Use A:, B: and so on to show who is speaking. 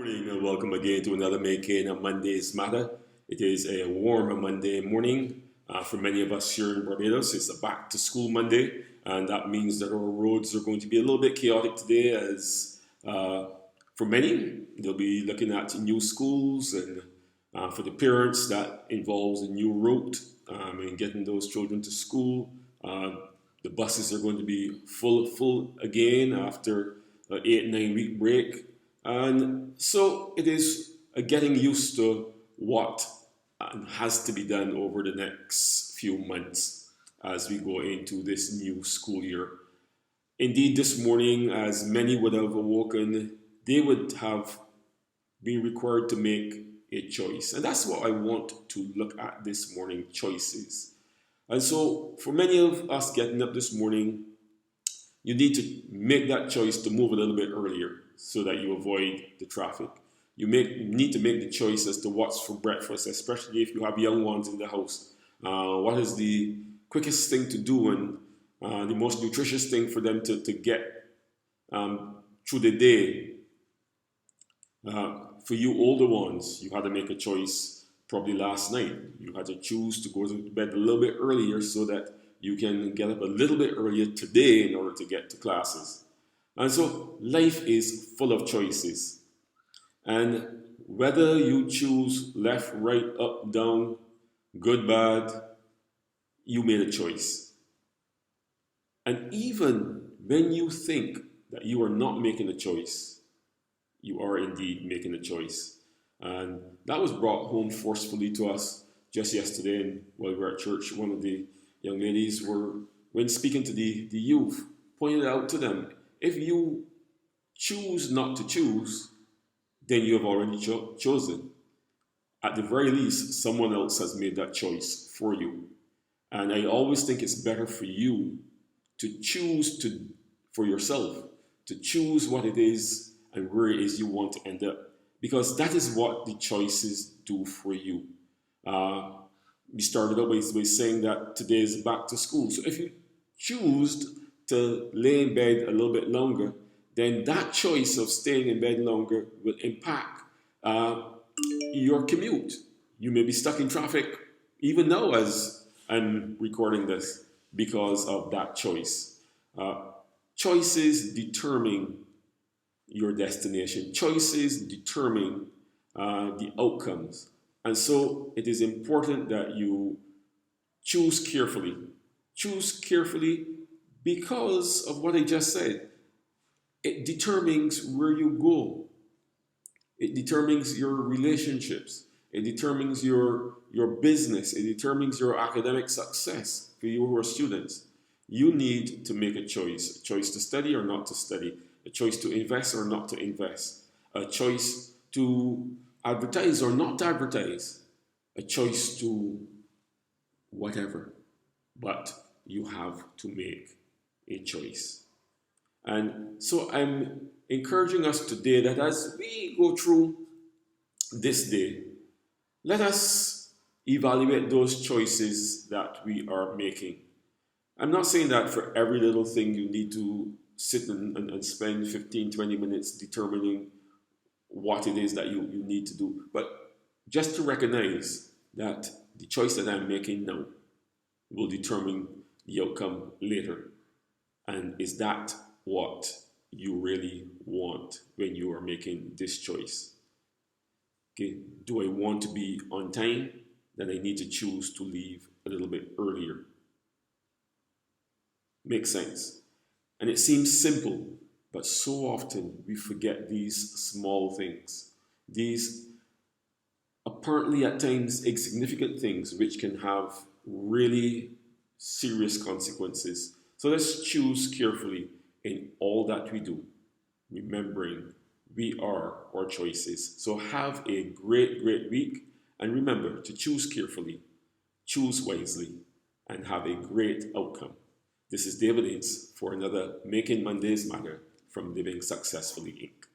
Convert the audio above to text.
A: Morning and welcome again to another Making a Monday's Matter. It is a warm Monday morning. For many of us here in Barbados, it's a back to school Monday, and that means that our roads are going to be a little bit chaotic today as for many, they'll be looking at new schools, and for the parents, that involves a new route and getting those children to school. The buses are going to be full again after an 8-9 week break. And so it is getting used to what has to be done over the next few months as we go into this new school year. Indeed, this morning, as many would have awoken, they would have been required to make a choice. And that's what I want to look at this morning, choices. And so for many of us getting up this morning, you need to make that choice to move a little bit earlier so that you avoid the traffic. You need to make the choice as to what's for breakfast, especially if you have young ones in the house. What is the quickest thing to do and the most nutritious thing for them to get through the day? For you older ones, you had to make a choice probably last night. You had to choose to go to bed a little bit earlier so that you can get up a little bit earlier today in order to get to classes. And so life is full of choices. And whether you choose left, right, up, down, good, bad, you made a choice. And even when you think that you are not making a choice, you are indeed making a choice. And that was brought home forcefully to us just yesterday. And while we were at church, one of the young ladies when speaking to the youth, pointed out to them, if you choose not to choose, then you have already chosen. At the very least, someone else has made that choice for you. And I always think it's better for you to choose for yourself, to choose what it is and where it is you want to end up. Because that is what the choices do for you. We started out by saying that today is back to school. So if you choose to lay in bed a little bit longer, then that choice of staying in bed longer will impact your commute. You may be stuck in traffic even now as I'm recording this because of that choice. Choices determine your destination. Choices determine the outcomes. And so it is important that you choose carefully. Choose carefully because of what I just said. It determines where you go. It determines your relationships. It determines your business. It determines your academic success for you who are students. You need to make a choice to study or not to study, a choice to invest or not to invest, a choice to advertise or not to advertise, a choice to whatever. But you have to make a choice. And so I'm encouraging us today that as we go through this day, let us evaluate those choices that we are making. I'm not saying that for every little thing you need to sit and spend 15, 20 minutes determining what it is that you need to do, but just to recognize that the choice that I'm making now will determine the outcome later. And is that what you really want when you are making this choice? Okay, do I want to be on time? Then I need to choose to leave a little bit earlier. Makes sense. And it seems simple, but so often we forget these small things, these apparently at times insignificant things which can have really serious consequences. So let's choose carefully in all that we do, remembering we are our choices. So have a great week, and remember to choose carefully, choose wisely, and have a great outcome. This is David Ince for another Making Mondays Matter from Living Successfully Inc.